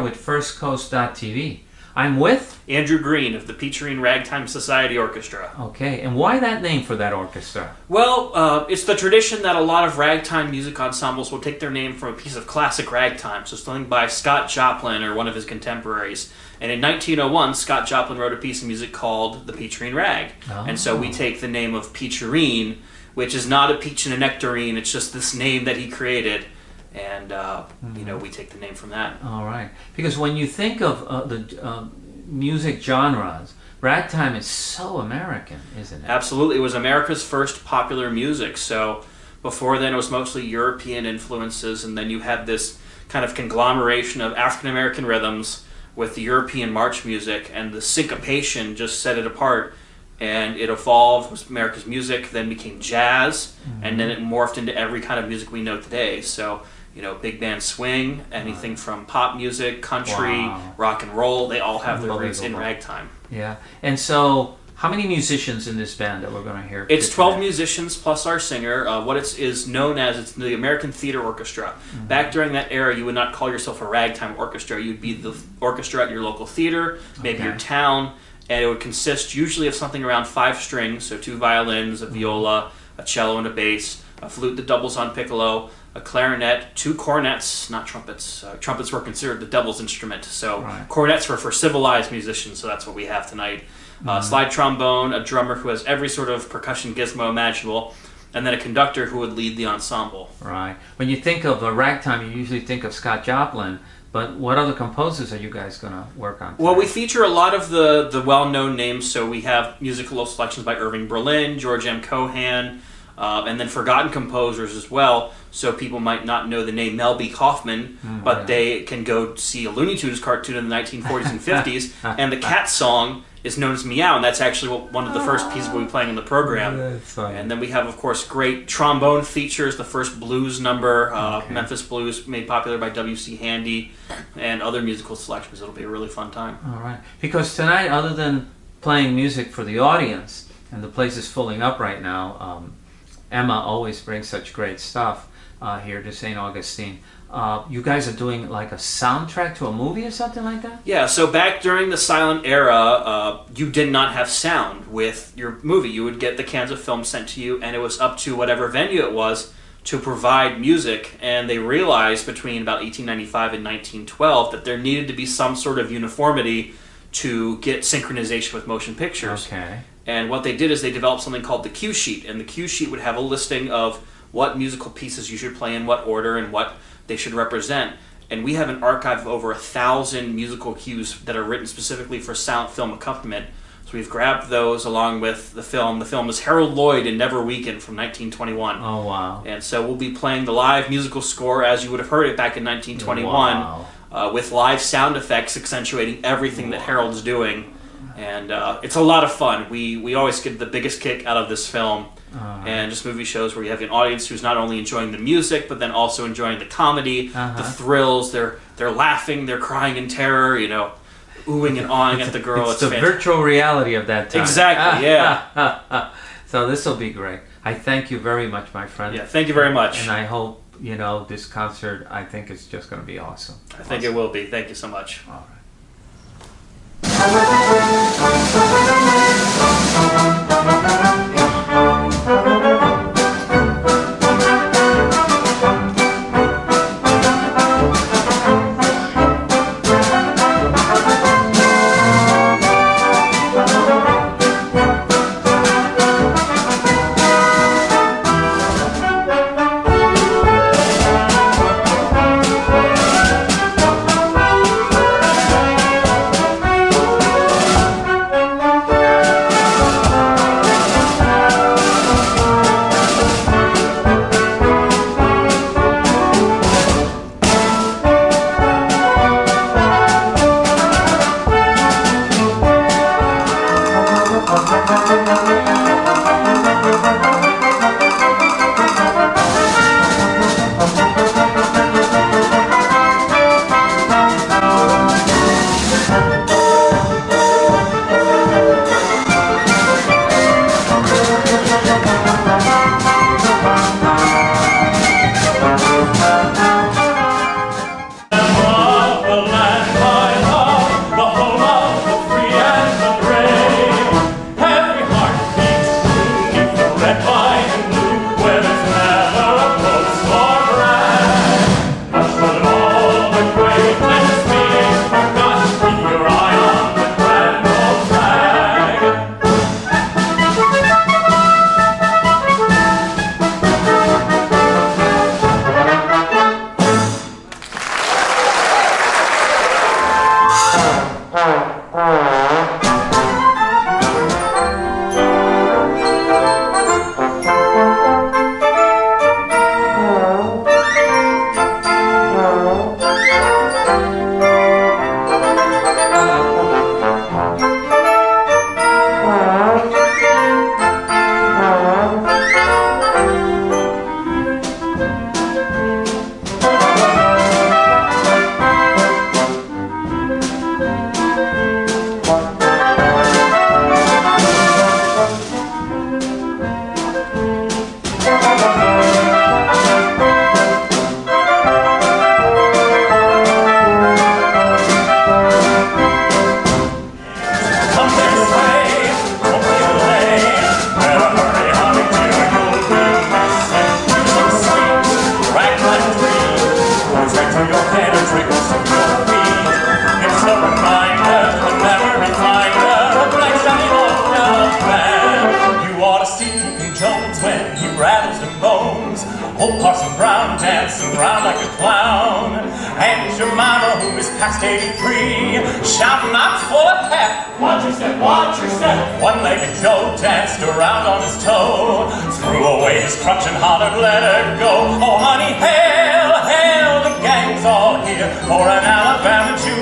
With FirstCoast.tv. I'm with Andrew Greene of the Peacherine Ragtime Society Orchestra. Okay, and why that name for that orchestra? Well, it's the tradition that a lot of ragtime music ensembles will take their name from a piece of classic ragtime, so something by Scott Joplin or one of his contemporaries. And in 1901, Scott Joplin wrote a piece of music called the Peacherine Rag. Oh. And so we take the name of Peacherine, which is not a peach and a nectarine, it's just this name that he created. And, you know, we take the name from that. All right. Because when you think of the music genres, ragtime is so American, isn't it? Absolutely. It was America's first popular music. So before then, it was mostly European influences, and then you had this kind of conglomeration of African-American rhythms with the European march music, and the syncopation just set it apart. And it evolved, was America's music, then became jazz, and then it morphed into every kind of music we know today. So, you know, big band swing, anything from pop music, country, rock and roll, they all have their roots in ragtime. Yeah. And so, how many musicians in this band that we're going to hear? It's 12 musicians plus our singer. What it is known as, it's the American Theater Orchestra. Back during that era, you would not call yourself a ragtime orchestra. You'd be the orchestra at your local theater, maybe your town, and it would consist usually of something around 5 strings, so 2 violins, a viola, a cello, and a bass, a flute that doubles on piccolo, a clarinet, 2 cornets, not trumpets. Trumpets were considered the devil's instrument, so cornets were for civilized musicians, so that's what we have tonight. Slide trombone, a drummer who has every sort of percussion gizmo imaginable, and then a conductor who would lead the ensemble. Right. When you think of ragtime, you usually think of Scott Joplin, but what other composers are you guys going to work on today? Well, we feature a lot of the well-known names, so we have musical selections by Irving Berlin, George M. Cohan, and then forgotten composers as well, so people might not know the name Mel B. Kaufman, but they can go see a Looney Tunes cartoon in the 1940s and 50s, and the cat song is known as Meow, and that's actually one of the first pieces we'll be playing in the program. And then we have, of course, great trombone features, the first blues number, Memphis Blues, made popular by W.C. Handy, and other musical selections. It'll be a really fun time. All right. Because tonight, other than playing music for the audience, and the place is filling up right now, Emma always brings such great stuff here to St. Augustine. You guys are doing like a soundtrack to a movie or something like that? Yeah, so back during the silent era, you did not have sound with your movie. You would get the cans of film sent to you, and it was up to whatever venue it was to provide music. And they realized between about 1895 and 1912 that there needed to be some sort of uniformity to get synchronization with motion pictures. Okay. And what they did is they developed something called the cue sheet, and the cue sheet would have a listing of what musical pieces you should play in what order and what they should represent. And we have an archive of over 1,000 musical cues that are written specifically for sound film accompaniment. So we've grabbed those along with the film. The film is Harold Lloyd and Never Weaken from 1921. Oh, wow. And so we'll be playing the live musical score as you would have heard it back in 1921 with live sound effects accentuating everything that Harold's doing. And it's a lot of fun. We always get the biggest kick out of this film. and just movie shows where you have an audience who's not only enjoying the music but then also enjoying the comedy, the thrills. They're laughing, they're crying in terror, you know, oohing and awing at the girl. It's the virtual reality of that time. Exactly, yeah. So this will be great. I thank you very much, my friend. Yeah, thank you very much. And I hope, you know, this concert, I think it's just going to be awesome. I think it will be. Thank you so much. All right. Old Parson Brown dancing round like a clown, and your mama, who is past 83, shouting out full of pep, watch your step, watch your step. One-legged Joe danced around on his toe, threw away his crutch and hollered, let her go. Oh honey, hail, hail, the gang's all here for an Alabama Jew.